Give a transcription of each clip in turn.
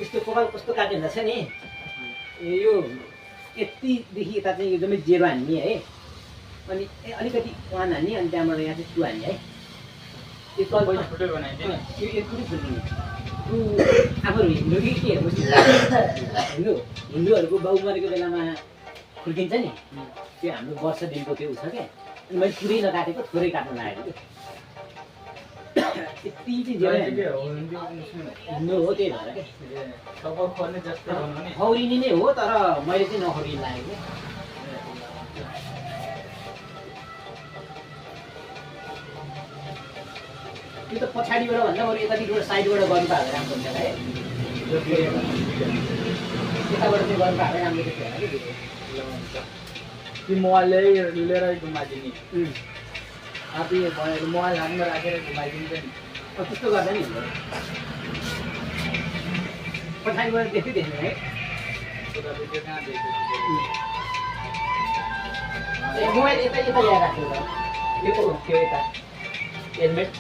यस्तो कपाल कस्तो काटिँदा छ नि यो यतिदेखि यता चाहिँ यो जम्मै जेरो हान्ने है अनि अलिकति वान हान्ने अनि त्यहाँबाट यहाँ चाहिँ टु हान्ने है यो तल छुट्टै बनाइदिए नि यो यति फुल्ने टु आफूहरू हिन्दू कि के हिन्दूहरूको बाउ मरेको बेलामा खुर्किन्छ नि त्यो हाम्रो वर्ष दिनको त्यो छ क्या अनि मैले पुरै नकाटेको थोरै काट्नु लागेको यति चाहिँ हिन्दू हो त्यही भएर क्या खौरिनी नै हो तर मैले चाहिँ नखौरिनी लागेको त्यो त पछाडिबाट भन्दा बरु यतातिरबाट साइडबाट गर्नु पाएको राम्रो हुन्छ है यताबाट चाहिँ गर्नु पाएको राम्रो थियो होला कि मोबाइल लिएर घुमाइदिने आफै मोबाइल हातमा राखेर घुमाइदिन्छ नि त्यस्तो गर्दा नि पछाडिबाट देख्दै देख्ने है मोबाइल यता यता ल्याएर राख्नु त्यो यता हेलमेट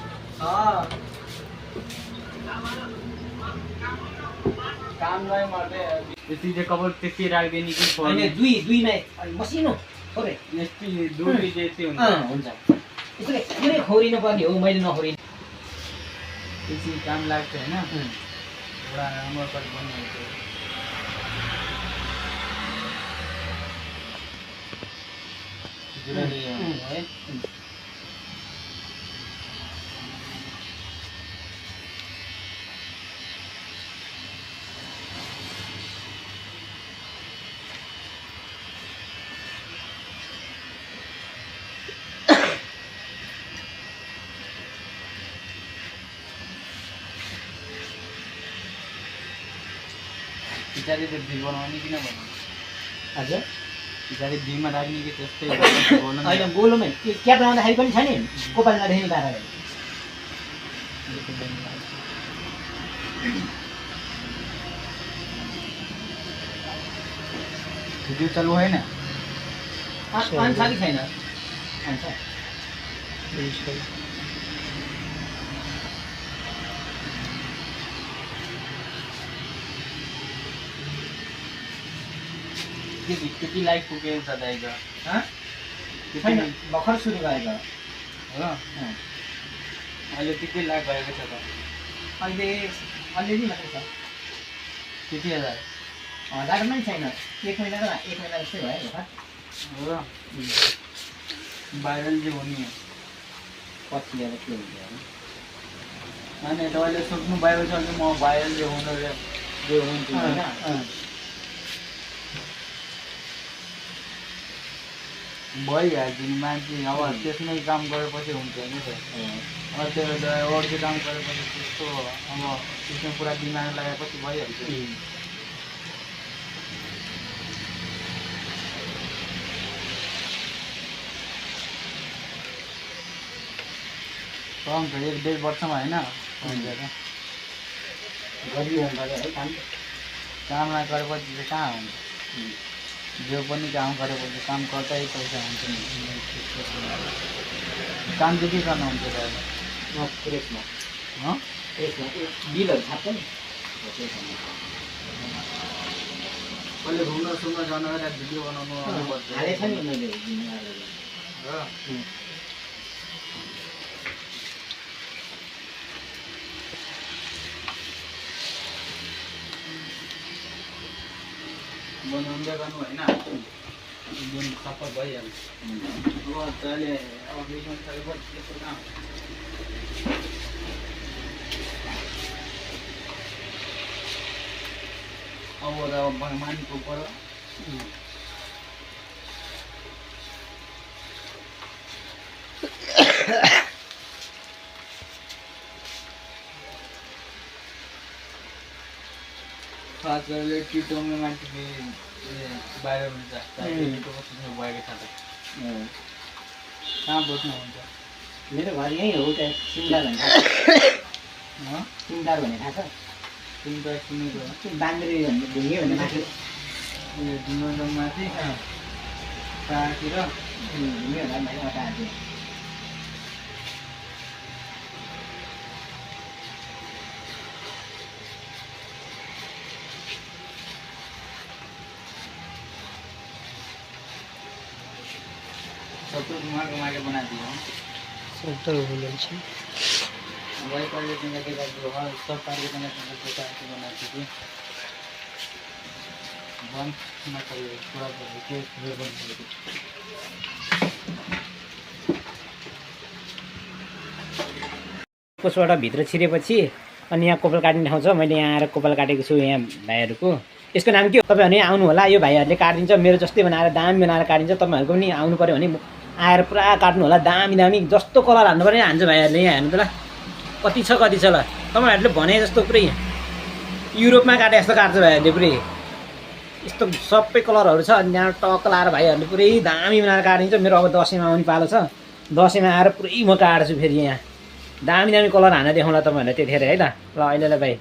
काम नहीं मर्दै यति चाहिँ कपाल त्यति राख्दैन कि होइन दुईमा मसिनो थोरै यति दुई जति हुन्छ हुन्छ यसले कुनै खौरिनु पर्ने हो मैले नखौरिनु त्यति काम लाग्छ होइन एउटा राम्रो कट बनाएको है पछाडि त भिड बनाउने किन भन्नु हजुर पछाडि भिडमा राख्ने कि त्यस्तै होइन गोलोमै क्याप लगाउँदाखेरि पनि छ नि कपाल नदेख्ने पाराले भिडियो चालु होइन आन्छ कि छैन आन्छ त्यति लाइक पुगेको छ दाइको छैन भर्खर सुरु गरेको हो अहिले त्यति लाइक भएको छ त अहिले अलिअलि मात्रै छ त्यति हजार पनि छैन एक महिना जस्तै भयो भर्खर हो भाइरल चाहिँ हुने पछि अब के हुन्छ अनि तपाईँले सोच्नु भएको छ कि म भाइरल चाहिँ हुन्छु होइन भइहाल्छ नि मान्छे अब त्यसमै काम गरेपछि हुन्छ नि त अब त्यो अरू काम गरेपछि त्यस्तो अब त्यसमा पुरा दिमाग लगाएपछि भइहाल्छ हुन्छ 1-1.5 वर्षमा होइन गरिरहनु पर्यो है काम नगरेपछि चाहिँ कहाँ हुन्छ जो पनि काम गरेपछि काम गर्दै पैसा हुन्छ नि काम चाहिँ के गर्नुहुन्छ प्रेसमा बिलहरू छाप्छ नि कहिले घुम्न सुम्न जानु भिडियो बनाउनु हालेछ नि मैले बनाउँदै गर्नु होइन जुन सफल भइहाल्छ अब तैँले अब बिजनेस गरेपछि त्यस्तो काम अब मानिसको पऱ्यो खास गरेर टिटोमा मान्छे बाहिर हुन्छ भएको छ त कहाँ बस्नुहुन्छ मेरो घर यहीँ हो त्यहाँ सिमदार भन्ने सिमदार भन्ने थाहा छ सिमदार सुनेको बाङ्ग्रे भन्ने ढुङ्गे भन्ने माथि ढुङ्गा माथि कहाँतिर ढुङ्गे भन्दा माथि अटाएको तो धुआं घुमा के बना दिया सेंटर हो गया है। वही कर लेते हैं कि जो है सब कार्य करने के प्रकार से बनाती थी बंद न करिए थोड़ा के बंद करिए त्यसबाट भित्र छिरेपछि अनि यहाँ कोपल काट्ने ठाउँ छ मैले यहाँ आएर कोपल काटेको छु यहाँ भाइहरूको यसको नाम के हो तपाईँहरू यहाँ आउनु होला यो भाइहरूले काटिदिन्छ मेरो जस्तै बनाएर दामी बनाएर काटिदिन्छ तपाईँहरूको पनि आउनु पऱ्यो भने आएर पुरा काट्नु होला दामी दामी जस्तो कलर हान्नु पऱ्यो हान्छ भाइहरूले यहाँ हेर्नु त ल कति छ ल तपाईँहरूले भने जस्तो पुरै युरोपमा काटे जस्तो काट्छ भाइहरूले पुरै यस्तो सबै कलरहरू छ अनि यहाँ टक्क लाएर भाइहरूले पुरै दामी बनाएर काटिदिन्छ मेरो अब दसैँमा आउने पालो छ दसैँमा आएर पुरै म काट्छु फेरि यहाँ दामी दामी कलर हान्न देखाउँला तपाईँहरूलाई त्यतिखेर है त ल अहिले भाइ